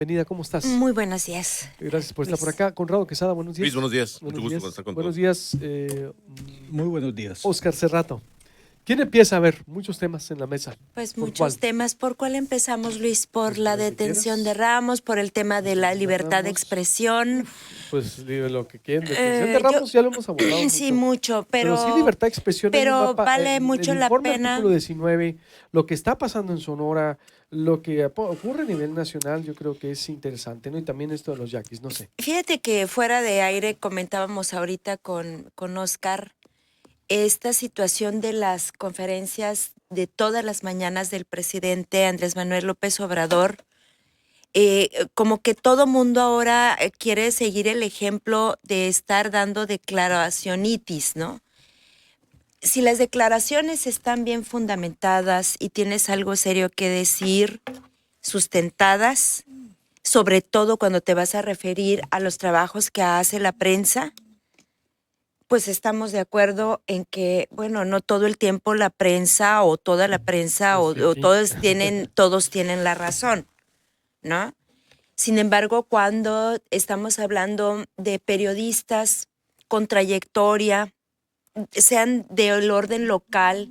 Bienvenida, ¿cómo estás? Muy buenos días, Gracias por estar por Luis. acá. Conrado Quesada, buenos días. Luis, buenos días. Buenos Mucho gusto días. por estar con Buenos todos. días, Muy buenos días. Oscar Cerrato. ¿Quién empieza? A ver, muchos temas en la mesa. Pues ¿Por muchos cuál? temas. ¿Por cuál empezamos, Luis? ¿Por Pues la por el que detención de quieras. Ramos, por el tema de la libertad de Ramos. expresión? Pues digo, lo que quieren. Detención de Yo, Ramos ya lo hemos abordado sí, mucho. mucho, Pero sí, libertad de expresión, hay un pero mapa. vale El mucho la informe artículo pena. 19, lo que está pasando en Sonora, lo que ocurre a nivel nacional, yo creo que es interesante, ¿no? Y también esto de los yaquis, no sé. Fíjate que fuera de aire comentábamos ahorita con Oscar esta situación de las conferencias de todas las mañanas del presidente Andrés Manuel López Obrador. Como que todo mundo ahora quiere seguir el ejemplo de estar dando declaracionitis, ¿no? Si las declaraciones están bien fundamentadas y tienes algo serio que decir, sustentadas, sobre todo cuando te vas a referir a los trabajos que hace la prensa, pues estamos de acuerdo en que, bueno, no todo el tiempo la prensa o toda la prensa o todos tienen la razón, ¿no? Sin embargo, cuando estamos hablando de periodistas con trayectoria, sean del orden local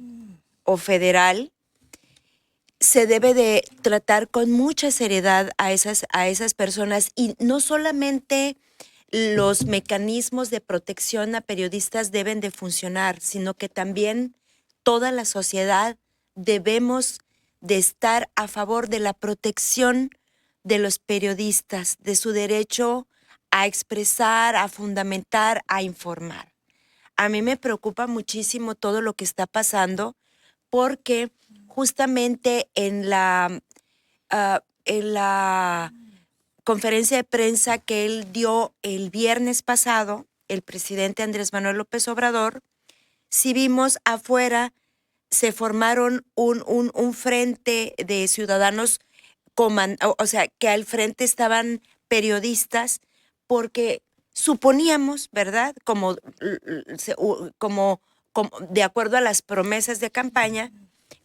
o federal, se debe de tratar con mucha seriedad a esas personas y no solamente los mecanismos de protección a periodistas deben de funcionar, sino que también toda la sociedad debemos de estar a favor de la protección de los periodistas, de su derecho a expresar, a fundamentar, a informar. A mí me preocupa muchísimo todo lo que está pasando porque justamente en la conferencia de prensa que él dio el viernes pasado, el presidente Andrés Manuel López Obrador, si vimos afuera, se formaron un frente de ciudadanos, o sea, que al frente estaban periodistas, porque suponíamos, ¿verdad? Como de acuerdo a las promesas de campaña,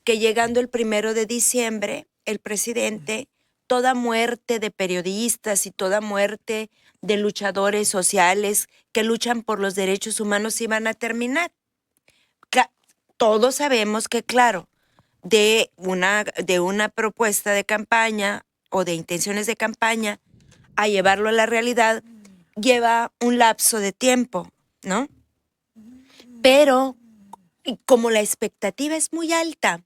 que llegando el 1 de diciembre, el presidente, toda muerte de periodistas y toda muerte de luchadores sociales que luchan por los derechos humanos iban a terminar. Todos sabemos que, claro, de una propuesta de campaña o de intenciones de campaña a llevarlo a la realidad lleva un lapso de tiempo, ¿no? Pero como la expectativa es muy alta,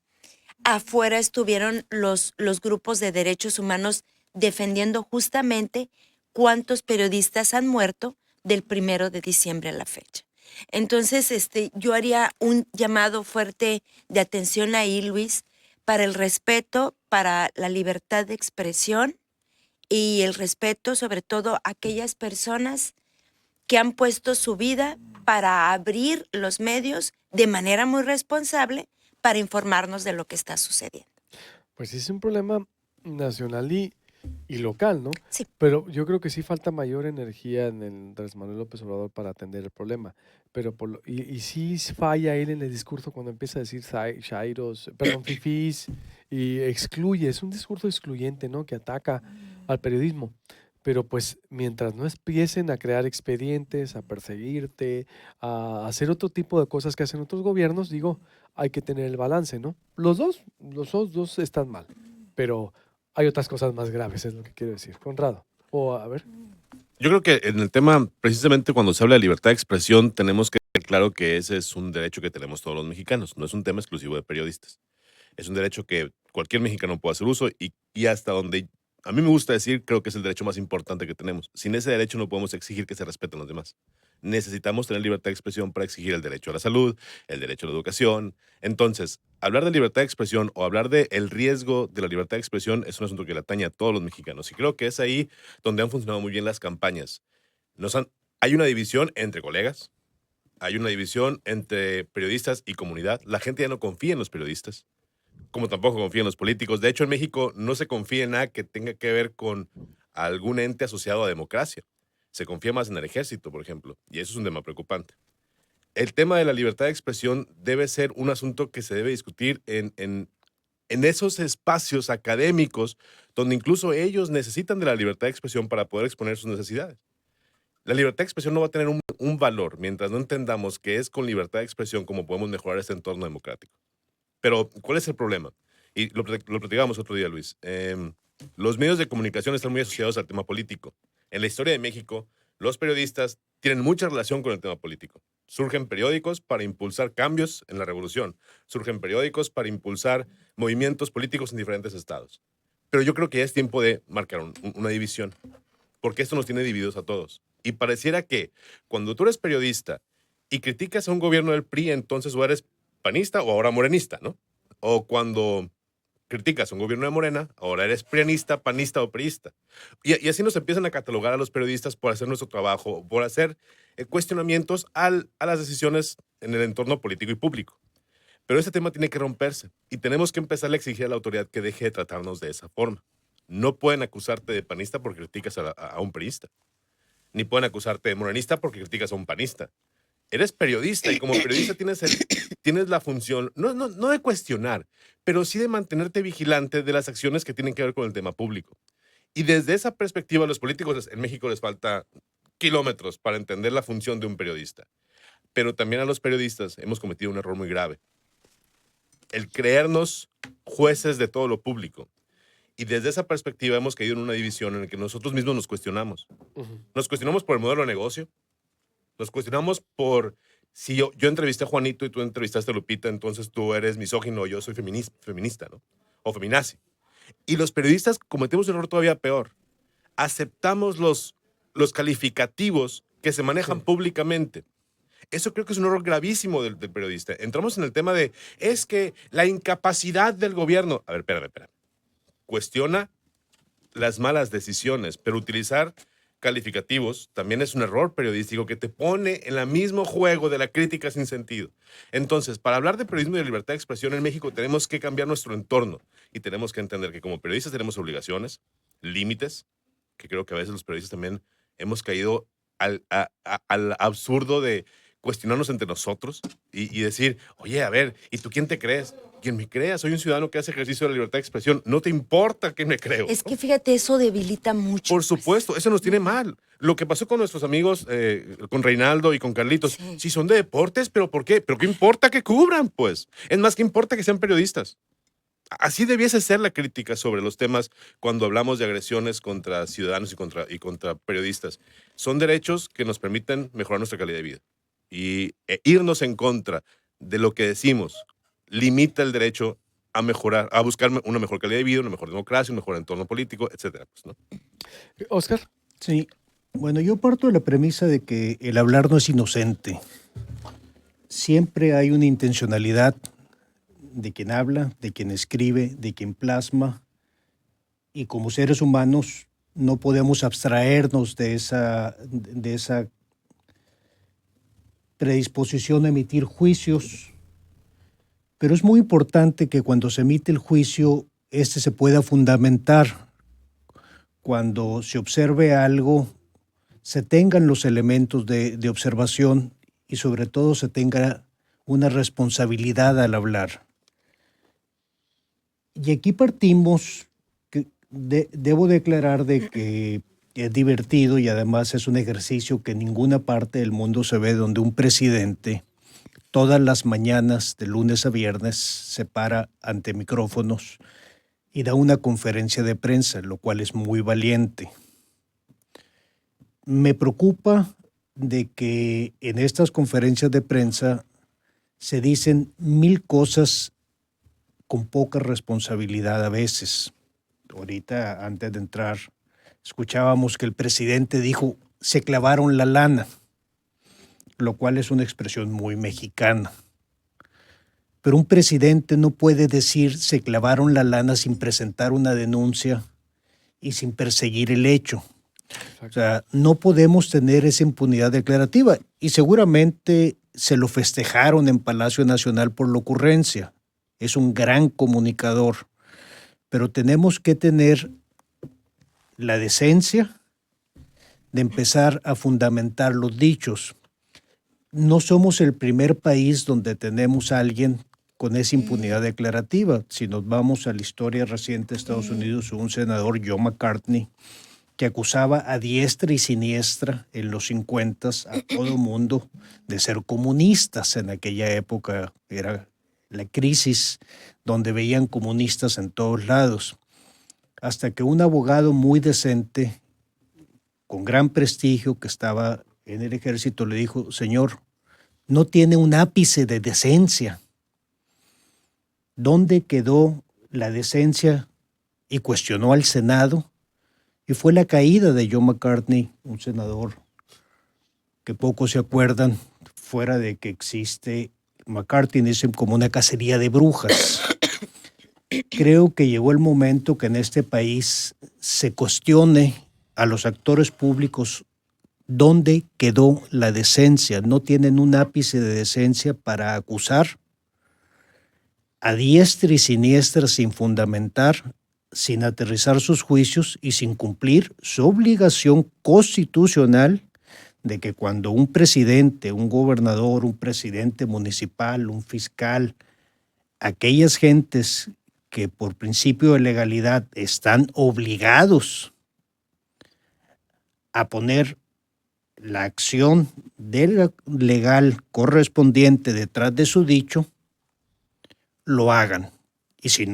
afuera estuvieron los grupos de derechos humanos defendiendo justamente cuántos periodistas han muerto del 1 de diciembre a la fecha. Entonces, yo haría un llamado fuerte de atención ahí, Luis, para el respeto, para la libertad de expresión y el respeto sobre todo a aquellas personas que han puesto su vida para abrir los medios de manera muy responsable para informarnos de lo que está sucediendo. Pues es un problema nacional y local, ¿no? Sí. Pero yo creo que sí falta mayor energía en el Andrés Manuel López Obrador para atender el problema. Pero y sí falla él en el discurso cuando empieza a decir chairos, perdón, fifís, y excluye, es un discurso excluyente, ¿no? Que ataca al periodismo. Pero pues mientras no empiecen a crear expedientes, a perseguirte, a hacer otro tipo de cosas que hacen otros gobiernos, digo, hay que tener el balance, ¿no? Los dos están mal, pero hay otras cosas más graves, es lo que quiero decir. Conrado, a ver. Yo creo que en el tema, precisamente cuando se habla de libertad de expresión, tenemos que tener claro que ese es un derecho que tenemos todos los mexicanos. No es un tema exclusivo de periodistas. Es un derecho que cualquier mexicano puede hacer uso y hasta donde a mí me gusta decir, creo que es el derecho más importante que tenemos. Sin ese derecho no podemos exigir que se respeten los demás. Necesitamos tener libertad de expresión para exigir el derecho a la salud, el derecho a la educación. Entonces, hablar de libertad de expresión o hablar de el riesgo de la libertad de expresión es un asunto que le atañe a todos los mexicanos. Y creo que es ahí donde han funcionado muy bien las campañas. Hay una división entre colegas, hay una división entre periodistas y comunidad. La gente ya no confía en los periodistas, como tampoco confía en los políticos. De hecho, en México no se confía en nada que tenga que ver con algún ente asociado a democracia. Se confía más en el ejército, por ejemplo, y eso es un tema preocupante. El tema de la libertad de expresión debe ser un asunto que se debe discutir en en esos espacios académicos donde incluso ellos necesitan de la libertad de expresión para poder exponer sus necesidades. La libertad de expresión no va a tener un valor mientras no entendamos que es con libertad de expresión como podemos mejorar este entorno democrático. Pero, ¿cuál es el problema? Y lo platicábamos otro día, Luis. Los medios de comunicación están muy asociados al tema político. En la historia de México, los periodistas tienen mucha relación con el tema político. Surgen periódicos para impulsar cambios en la revolución. Surgen periódicos para impulsar movimientos políticos en diferentes estados. Pero yo creo que ya es tiempo de marcar una división, porque esto nos tiene divididos a todos. Y pareciera que cuando tú eres periodista y criticas a un gobierno del PRI, entonces o eres panista o ahora morenista, ¿no? O cuando criticas a un gobierno de Morena, ahora eres prianista, panista o priista. Y así nos empiezan a catalogar a los periodistas por hacer nuestro trabajo, por hacer cuestionamientos a las decisiones en el entorno político y público. Pero este tema tiene que romperse y tenemos que empezar a exigir a la autoridad que deje de tratarnos de esa forma. No pueden acusarte de panista porque criticas a un priista, ni pueden acusarte de morenista porque criticas a un panista. Eres periodista y como periodista tienes la función, no de cuestionar, pero sí de mantenerte vigilante de las acciones que tienen que ver con el tema público. Y desde esa perspectiva, a los políticos en México les falta kilómetros para entender la función de un periodista. Pero también a los periodistas hemos cometido un error muy grave. El creernos jueces de todo lo público. Y desde esa perspectiva hemos caído en una división en la que nosotros mismos nos cuestionamos. Nos cuestionamos por el modelo de negocio. Nos cuestionamos por si yo entrevisté a Juanito y tú entrevistaste a Lupita, entonces tú eres misógino o yo soy feminista, ¿no? O feminazi. Y los periodistas cometemos un error todavía peor. Aceptamos los calificativos que se manejan públicamente. Eso creo que es un error gravísimo del periodista. Entramos en el tema de, es que la incapacidad del gobierno. A ver, espérame. Cuestiona las malas decisiones, pero utilizar calificativos también es un error periodístico que te pone en el mismo juego de la crítica sin sentido. Entonces, para hablar de periodismo y de libertad de expresión en México tenemos que cambiar nuestro entorno y tenemos que entender que como periodistas tenemos obligaciones, límites, que creo que a veces los periodistas también hemos caído al absurdo de cuestionarnos entre nosotros y decir, oye, a ver, ¿y tú quién te crees? Quien me crea, soy un ciudadano que hace ejercicio de la libertad de expresión. No te importa quién me creo. Es que fíjate, eso debilita mucho. Por supuesto, eso nos tiene mal. Lo que pasó con nuestros amigos, con Reinaldo y con Carlitos, sí son de deportes, pero ¿por qué? ¿Pero qué importa que cubran, pues? Es más, ¿qué importa que sean periodistas? Así debiese ser la crítica sobre los temas cuando hablamos de agresiones contra ciudadanos y contra periodistas. Son derechos que nos permiten mejorar nuestra calidad de vida. Y irnos en contra de lo que decimos limita el derecho a mejorar, a buscar una mejor calidad de vida, una mejor democracia, un mejor entorno político, etcétera. Pues, ¿no? Oscar. Sí, bueno, yo parto de la premisa de que el hablar no es inocente. Siempre hay una intencionalidad de quien habla, de quien escribe, de quien plasma, y como seres humanos no podemos abstraernos de esa predisposición a emitir juicios. Pero es muy importante que cuando se emite el juicio, este se pueda fundamentar. Cuando se observe algo, se tengan los elementos de observación y sobre todo se tenga una responsabilidad al hablar. Y aquí partimos, debo declarar de que es divertido y además es un ejercicio que en ninguna parte del mundo se ve donde un presidente todas las mañanas, de lunes a viernes, se para ante micrófonos y da una conferencia de prensa, lo cual es muy valiente. Me preocupa de que en estas conferencias de prensa se dicen 1000 cosas con poca responsabilidad a veces. Ahorita, antes de entrar, escuchábamos que el presidente dijo, se clavaron la lana, lo cual es una expresión muy mexicana. Pero un presidente no puede decir se clavaron la lana sin presentar una denuncia y sin perseguir el hecho. Exacto. O sea, no podemos tener esa impunidad declarativa y seguramente se lo festejaron en Palacio Nacional por la ocurrencia. Es un gran comunicador, pero tenemos que tener la decencia de empezar a fundamentar los dichos. No somos el primer país donde tenemos a alguien con esa impunidad declarativa. Si nos vamos a la historia reciente de Estados Unidos, hubo un senador, Joe McCartney, que acusaba a diestra y siniestra en los 50 a todo mundo de ser comunistas. En aquella época era la crisis donde veían comunistas en todos lados. Hasta que un abogado muy decente, con gran prestigio, que estaba en el ejército, le dijo: señor, no tiene un ápice de decencia. ¿Dónde quedó la decencia? Y cuestionó al Senado, y fue la caída de Joe McCartney, un senador que pocos se acuerdan, fuera de que existe McCarthyism como una cacería de brujas. Creo que llegó el momento que en este país se cuestione a los actores públicos dónde quedó la decencia. No tienen un ápice de decencia para acusar a diestra y siniestra sin fundamentar, sin aterrizar sus juicios y sin cumplir su obligación constitucional de que cuando un presidente, un gobernador, un presidente municipal, un fiscal, aquellas gentes que por principio de legalidad están obligados a poner la acción legal correspondiente detrás de su dicho, lo hagan. Y si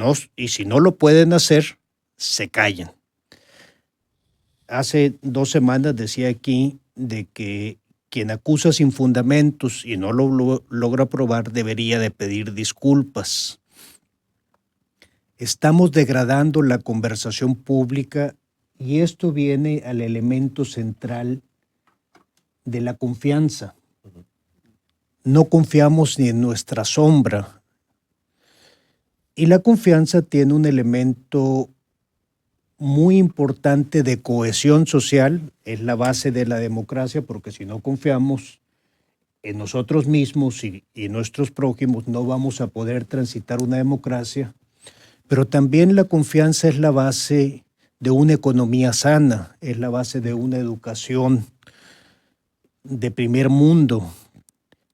no lo pueden hacer, se callen. Hace 2 semanas decía aquí de que quien acusa sin fundamentos y no lo logra probar debería de pedir disculpas. Estamos degradando la conversación pública y esto viene al elemento central de la confianza. No confiamos ni en nuestra sombra. Y la confianza tiene un elemento muy importante de cohesión social, es la base de la democracia, porque si no confiamos en nosotros mismos y nuestros prójimos, no vamos a poder transitar una democracia. Pero también la confianza es la base de una economía sana, es la base de una educación de primer mundo.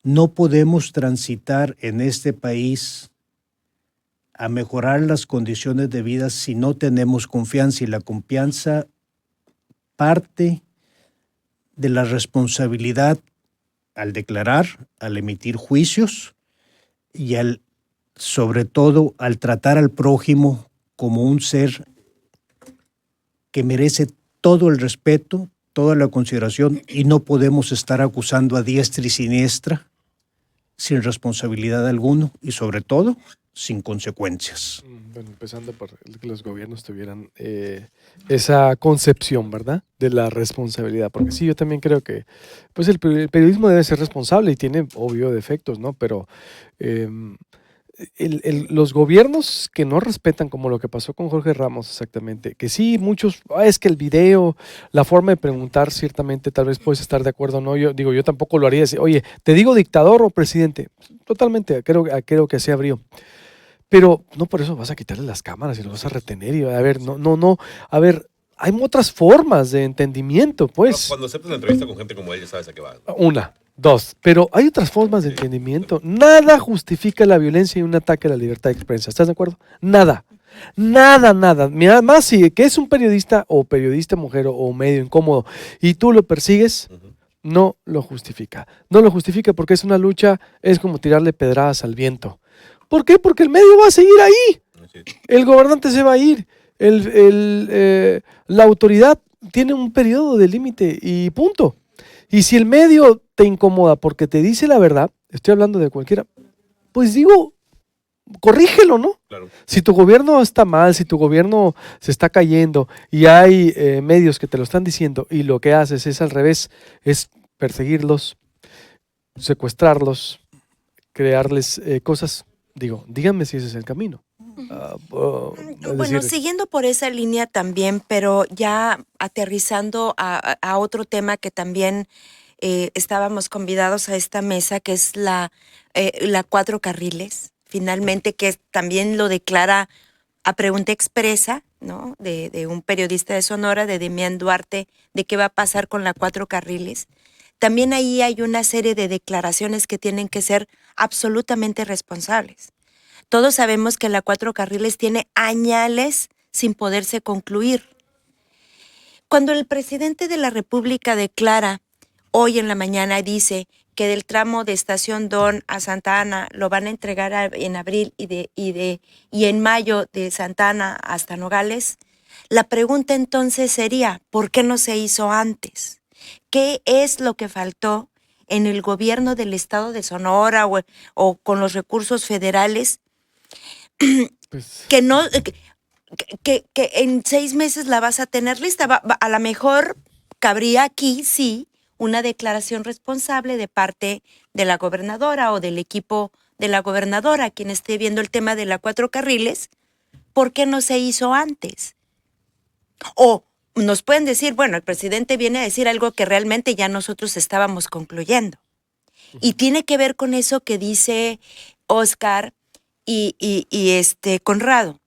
No podemos transitar en este país a mejorar las condiciones de vida si no tenemos confianza, y la confianza parte de la responsabilidad al declarar, al emitir juicios y sobre todo al tratar al prójimo como un ser que merece todo el respeto, toda la consideración, y no podemos estar acusando a diestra y siniestra sin responsabilidad alguna y sobre todo sin consecuencias. Bueno, empezando por que los gobiernos tuvieran esa concepción, ¿verdad?, de la responsabilidad. Porque sí, yo también creo que pues el periodismo debe ser responsable y tiene, obvio, defectos, ¿no? Pero los gobiernos que no respetan, como lo que pasó con Jorge Ramos exactamente, que sí, muchos, es que el video, la forma de preguntar, ciertamente tal vez puedes estar de acuerdo o no. Yo digo, yo tampoco lo haría. Oye, ¿te digo dictador o presidente? Totalmente, creo que así abrió. Pero no por eso vas a quitarle las cámaras y lo vas a retener y a ver, no, a ver, hay otras formas de entendimiento, pues. Cuando aceptas una entrevista con gente como ella, sabes a qué va. Una, dos, pero hay otras formas de entendimiento. Nada justifica la violencia y un ataque a la libertad de expresión. ¿Estás de acuerdo? Nada. Más si que es un periodista o periodista mujer o medio incómodo y tú lo persigues, no lo justifica. No lo justifica porque es una lucha, es como tirarle pedradas al viento. ¿Por qué? Porque el medio va a seguir ahí. El gobernante se va a ir. La autoridad tiene un periodo de límite y punto. Y si el medio te incomoda porque te dice la verdad, estoy hablando de cualquiera, pues digo, corrígelo, ¿no? Claro. Si tu gobierno está mal, si tu gobierno se está cayendo y hay medios que te lo están diciendo y lo que haces es al revés, es perseguirlos, secuestrarlos, crearles cosas. Digo, díganme si ese es el camino. Bueno, siguiendo por esa línea también, pero ya aterrizando a otro tema que también estábamos convidados a esta mesa, que es la 4 carriles, finalmente, que también lo declara a pregunta expresa, ¿no?, de un periodista de Sonora, de Demián Duarte, de qué va a pasar con la 4 carriles. También ahí hay una serie de declaraciones que tienen que ser absolutamente responsables. Todos sabemos que la 4 carriles tiene añales sin poderse concluir. Cuando el presidente de la República declara hoy en la mañana, dice que del tramo de Estación Don a Santa Ana lo van a entregar en abril y en mayo de Santa Ana hasta Nogales, la pregunta entonces sería, ¿por qué no se hizo antes? ¿Qué es lo que faltó en el gobierno del estado de Sonora o con los recursos federales Pues, que no que en 6 meses la vas a tener lista? A lo mejor cabría aquí, sí, una declaración responsable de parte de la gobernadora o del equipo de la gobernadora, quien esté viendo el tema de la 4 carriles, ¿por qué no se hizo antes? O nos pueden decir, bueno, el presidente viene a decir algo que realmente ya nosotros estábamos concluyendo. Y tiene que ver con eso que dice Oscar y Conrado,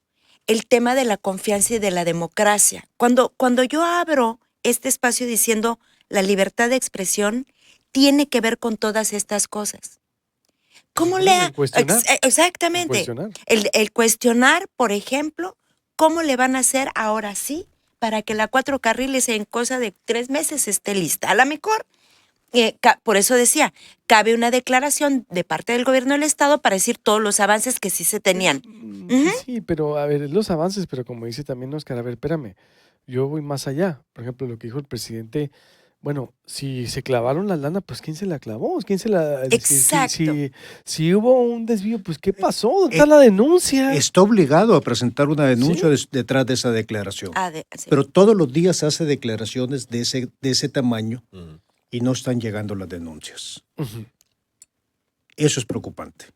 el tema de la confianza y de la democracia. Cuando yo abro este espacio diciendo la libertad de expresión, tiene que ver con todas estas cosas. ¿Cómo sí, le el cuestionar, exactamente. cuestionar. El cuestionar, por ejemplo, ¿cómo le van a hacer ahora sí para que la 4 carriles en cosa de 3 meses esté lista? A lo mejor, por eso decía, cabe una declaración de parte del gobierno del estado para decir todos los avances que sí se tenían. Sí, pero a ver, los avances, pero como dice también Oscar, a ver, espérame, yo voy más allá. Por ejemplo, lo que dijo el presidente, bueno, si se clavaron la lana, pues ¿quién se la clavó? ¿Quién se la... Exacto. Si hubo un desvío, pues ¿qué pasó? ¿Dónde está la denuncia? Está obligado a presentar una denuncia Sí. detrás de esa declaración. Sí. Pero todos los días hace declaraciones de ese tamaño Ujú. y no están llegando las denuncias. Ujú. Eso es preocupante.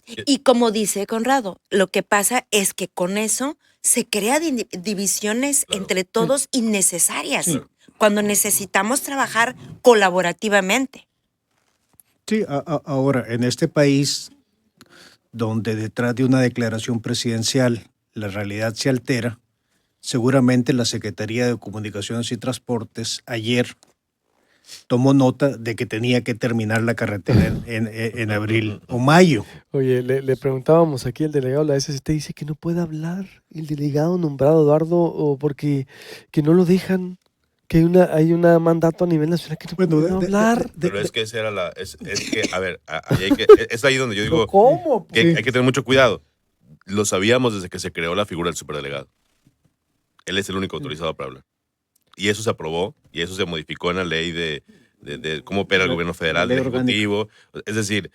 Y como dice Conrado, lo que pasa es que con eso se crean divisiones Claro. entre todos innecesarias, Sí. cuando necesitamos trabajar colaborativamente. Sí, ahora, en este país, donde detrás de una declaración presidencial la realidad se altera, seguramente la Secretaría de Comunicaciones y Transportes ayer tomó nota de que tenía que terminar la carretera en abril o mayo. Oye, le preguntábamos aquí al delegado de la SST, dice que no puede hablar el delegado nombrado Eduardo o porque que no lo dejan, que hay un mandato a nivel nacional que no Bueno, puede hablar. Pero es que esa era la. Es que, a ver, ahí es ahí donde yo Pero digo ¿cómo? que Pues? hay que tener mucho cuidado. Lo sabíamos desde que se creó la figura del superdelegado. Él es el único autorizado para hablar. Y eso se aprobó y eso se modificó en la ley de cómo opera el gobierno federal, La el ley orgánica. ejecutivo. Es decir,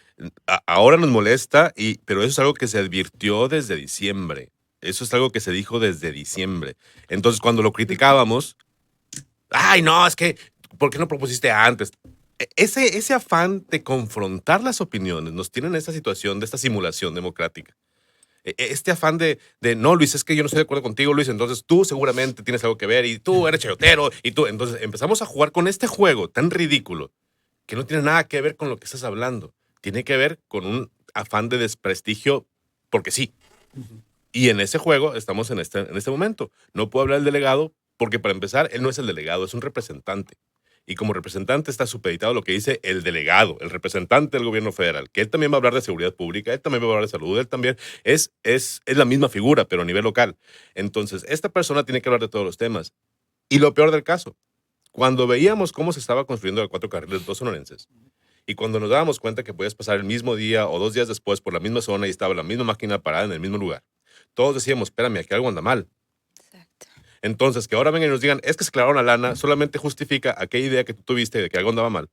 ahora nos molesta, pero eso es algo que se advirtió desde diciembre. Eso es algo que se dijo desde diciembre. Entonces, cuando lo criticábamos, ay, no, es que, ¿por qué no propusiste antes? Ese afán de confrontar las opiniones nos tiene en esta situación de esta simulación democrática. Este afán de, no, Luis, es que yo no estoy de acuerdo contigo, Luis, entonces tú seguramente tienes algo que ver y tú eres chayotero y tú. Entonces empezamos a jugar con este juego tan ridículo que no tiene nada que ver con lo que estás hablando. Tiene que ver con un afán de desprestigio porque sí. Y en ese juego estamos en este momento. No puedo hablar del delegado porque, para empezar, él no es el delegado, es un representante. Y como representante está supeditado a lo que dice el delegado, el representante del gobierno federal, que él también va a hablar de seguridad pública, él también va a hablar de salud, él también es la misma figura, pero a nivel local. Entonces, esta persona tiene que hablar de todos los temas. Y lo peor del caso, cuando veíamos cómo se estaba construyendo el 4 carriles dos sonorenses, y cuando nos dábamos cuenta que podías pasar el mismo día o 2 días después por la misma zona y estaba la misma máquina parada en el mismo lugar, todos decíamos, espérame, aquí algo anda mal. Exacto. Entonces, que ahora vengan y nos digan, es que se clavaron la lana, solamente justifica aquella idea que tú tuviste de que algo andaba mal.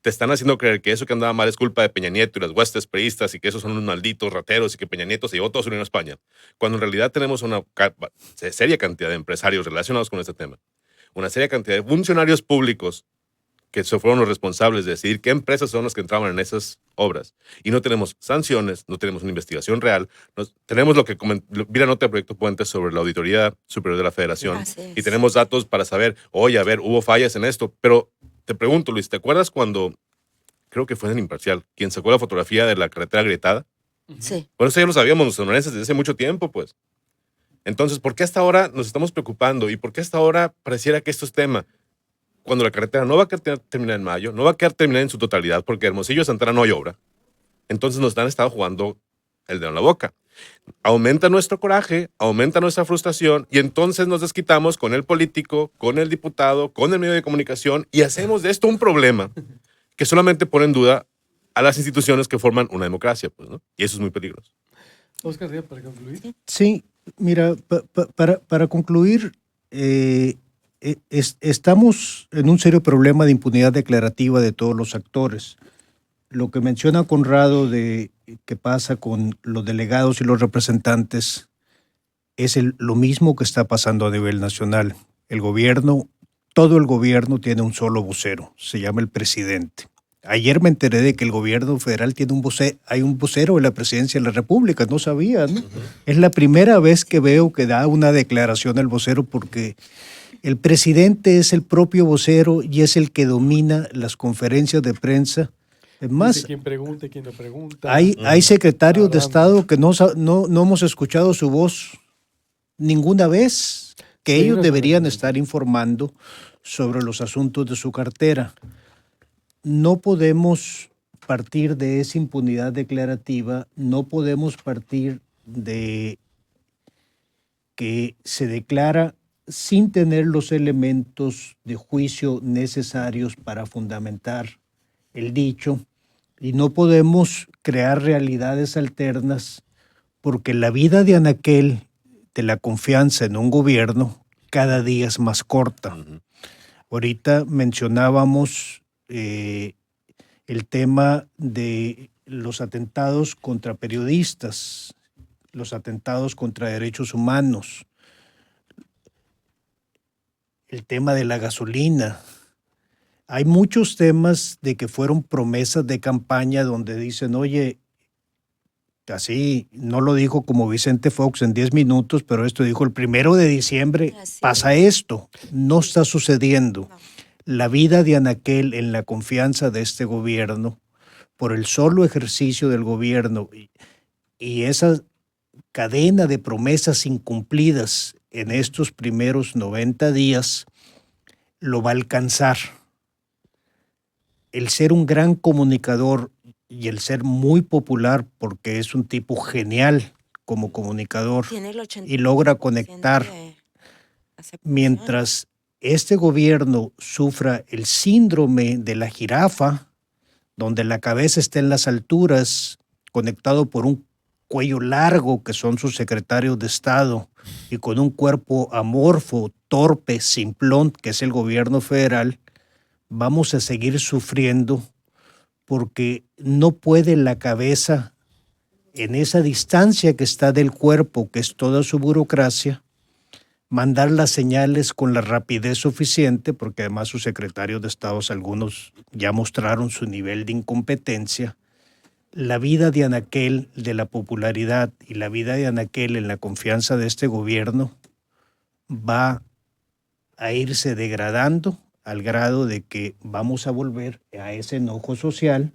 Te están haciendo creer que eso que andaba mal es culpa de Peña Nieto y las huestes priistas y que esos son unos malditos rateros y que Peña Nieto se llevó todo su dinero a España. Cuando en realidad tenemos una seria cantidad de empresarios relacionados con este tema. Una seria cantidad de funcionarios públicos que se fueron los responsables de decidir qué empresas son las que entraban en esas obras. Y no tenemos sanciones, no tenemos una investigación real. Tenemos lo que vi la nota de Proyecto Puentes sobre la Auditoría Superior de la Federación. Así es. Y tenemos datos para saber, oye, a ver, hubo fallas en esto. Pero te pregunto, Luis, ¿te acuerdas cuando, creo que fue en Imparcial, quien sacó la fotografía de la carretera agrietada? Sí. Bueno, eso ya lo sabíamos los sonorenses desde hace mucho tiempo, pues. Entonces, ¿por qué hasta ahora nos estamos preocupando? ¿Y por qué hasta ahora pareciera que esto es tema? Cuando la carretera no va a quedar terminada en mayo, no va a quedar terminada en su totalidad, porque Hermosillo de Santana no hay obra. Entonces nos han estado jugando el dedo en la boca. Aumenta nuestro coraje, aumenta nuestra frustración y entonces nos desquitamos con el político, con el diputado, con el medio de comunicación y hacemos de esto un problema que solamente pone en duda a las instituciones que forman una democracia, pues, ¿no? Y eso es muy peligroso. Oscar, para concluir. Sí, mira, para concluir, estamos en un serio problema de impunidad declarativa de todos los actores. Lo que menciona Conrado de qué pasa con los delegados y los representantes es lo mismo que está pasando a nivel nacional. El gobierno, todo el gobierno tiene un solo vocero, se llama el presidente. Ayer me enteré de que el gobierno federal tiene hay un vocero en la presidencia de la República, no sabía, ¿no? Es la primera vez que veo que da una declaración el vocero porque el presidente es el propio vocero y es el que domina las conferencias de prensa. Es más, quien pregunte, quien no pregunta. Hay secretarios de Estado que no hemos escuchado su voz ninguna vez, que ellos deberían estar informando sobre los asuntos de su cartera. No podemos partir de esa impunidad declarativa, no podemos partir de que se declara sin tener los elementos de juicio necesarios para fundamentar el dicho, y no podemos crear realidades alternas porque la vida de anaquel de la confianza en un gobierno cada día es más corta. Ahorita mencionábamos el tema de los atentados contra periodistas, los atentados contra derechos humanos, el tema de la gasolina. Hay muchos temas de que fueron promesas de campaña donde dicen, oye, así no lo dijo como Vicente Fox en 10 minutos, pero esto dijo el 1 de diciembre, pasa esto, no está sucediendo. La vida de anaquel en la confianza de este gobierno, por el solo ejercicio del gobierno y esa cadena de promesas incumplidas en estos primeros 90 días, lo va a alcanzar. El ser un gran comunicador y el ser muy popular, porque es un tipo genial como comunicador y logra conectar, mientras este gobierno sufra el síndrome de la jirafa, donde la cabeza está en las alturas, conectado por un cuello largo, que son sus secretarios de Estado, y con un cuerpo amorfo, torpe, simplón, que es el gobierno federal, vamos a seguir sufriendo porque no puede la cabeza, en esa distancia que está del cuerpo, que es toda su burocracia, mandar las señales con la rapidez suficiente, porque además sus secretarios de Estado, algunos ya mostraron su nivel de incompetencia. La vida de anaquel, de la popularidad y la vida de anaquel en la confianza de este gobierno va a irse degradando al grado de que vamos a volver a ese enojo social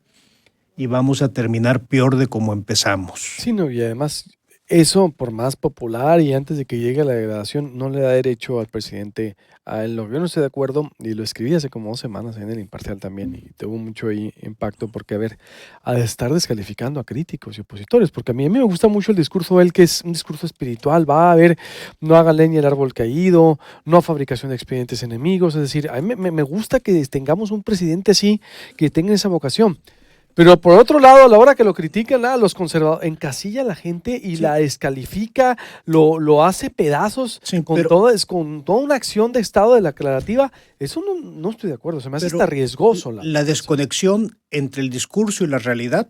y vamos a terminar peor de como empezamos. Sí, no, y además eso, por más popular y antes de que llegue a la degradación, no le da derecho al presidente a él. Lo que yo no estoy de acuerdo, y lo escribí hace como 2 semanas en el Imparcial también, y tuvo mucho ahí impacto, porque, a ver, a estar descalificando a críticos y opositores, porque a mí me gusta mucho el discurso de él, que es un discurso espiritual, va a ver, no haga leña el árbol caído, no fabricación de expedientes enemigos, es decir, a mí me gusta que tengamos un presidente así, que tenga esa vocación. Pero por otro lado, a la hora que lo critican, los conservadores, encasilla a la gente y la descalifica, lo hace pedazos con toda una acción de Estado declarativa. Eso no estoy de acuerdo, se me hace hasta riesgoso. La desconexión entre el discurso y la realidad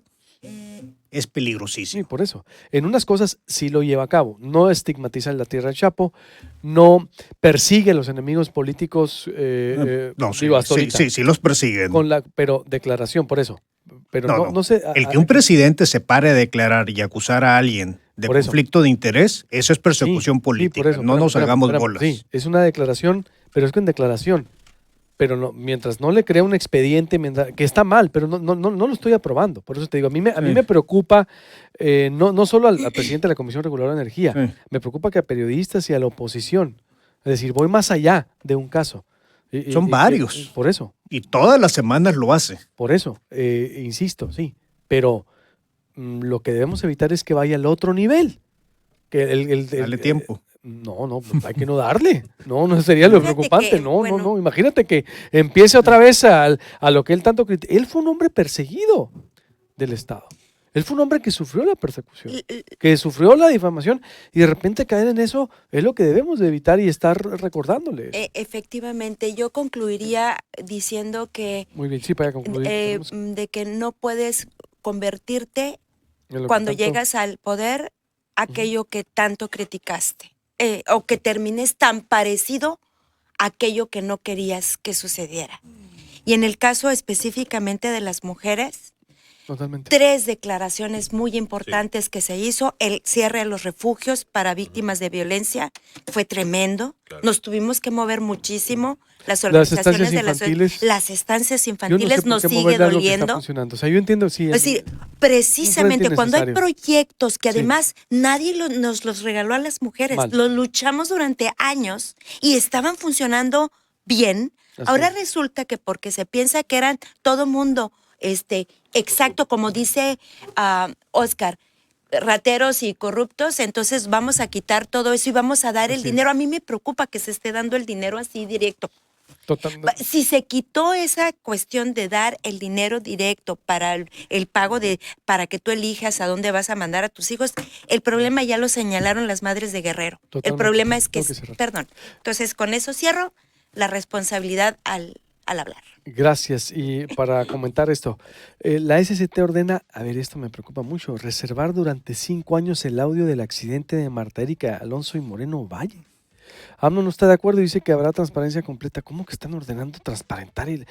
es peligrosísima. Sí, por eso. En unas cosas sí lo lleva a cabo. No estigmatiza en la tierra del Chapo, no persigue a los enemigos políticos. Sí los persiguen. Pero declaración, por eso. Pero no sé. El que un presidente se pare a declarar y acusar a alguien de conflicto de interés, eso es persecución política. Por eso, no nos hagamos bolas. Sí, es una declaración, pero es que en declaración. Pero no, mientras no le crea un expediente, que está mal, pero no lo estoy aprobando. Por eso te digo, a mí me preocupa, no solo al presidente de la Comisión Reguladora de Energía, me preocupa que a periodistas y a la oposición. Es decir, voy más allá de un caso. Son varios. Por eso. Y todas las semanas lo hace. Por eso, insisto, sí. Pero lo que debemos evitar es que vaya al otro nivel. Que Dale tiempo. No, hay que no darle. No sería lo Fíjate preocupante. que, No. bueno. Imagínate que empiece otra vez a lo que él tanto critica. Él fue un hombre perseguido del Estado. Él fue un hombre que sufrió la persecución, que sufrió la difamación, y de repente caer en eso es lo que debemos de evitar y estar recordándole. Efectivamente, yo concluiría diciendo que Muy bien, sí, para concluir. de que no puedes convertirte En lo que cuando tanto- llegas al poder aquello que tanto criticaste, o que termines tan parecido a aquello que no querías que sucediera. Y en el caso específicamente de las mujeres, Totalmente. 3 declaraciones muy importantes que se hizo. El cierre de los refugios para víctimas de violencia fue tremendo. Claro. Nos tuvimos que mover muchísimo. Las Las organizaciones estancias de infantiles. las estancias Yo infantiles no sé por nos qué sigue moverle algo que está doliendo. funcionando. O sea, yo entiendo, sí. Es decir, precisamente cuando hay innecesario. proyectos que Sí. además nadie nos los regaló a las mujeres, Mal. los luchamos durante años y estaban funcionando bien, Así ahora es. resulta que porque se piensa que eran todo mundo, exacto, como dice Oscar, rateros y corruptos, entonces vamos a quitar todo eso y vamos a dar el Así es. dinero. A mí me preocupa que se esté dando el dinero así directo. Totalmente. Si se quitó esa cuestión de dar el dinero directo para el pago para que tú elijas a dónde vas a mandar a tus hijos, el problema ya lo señalaron las madres de Guerrero. El Totalmente. problema es que, Tengo que cerrar. perdón. Entonces, con eso cierro la responsabilidad al hablar. Gracias. Y para comentar esto, la SCT ordena, a ver, esto me preocupa mucho, reservar durante 5 años el audio del accidente de Marta Erika Alonso y Moreno Valle. AMLO no está de acuerdo y dice que habrá transparencia completa. ¿Cómo que están ordenando transparentar y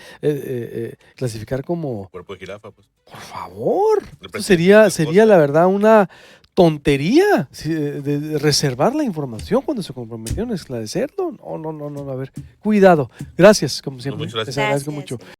clasificar como, Cuerpo de jirafa, pues. por favor? Eso Representa sería cosas. la verdad una tontería de reservar la información cuando se comprometieron a esclarecerlo. No, a ver, cuidado. Gracias, como siempre. muchas gracias. Les agradezco Gracias. mucho.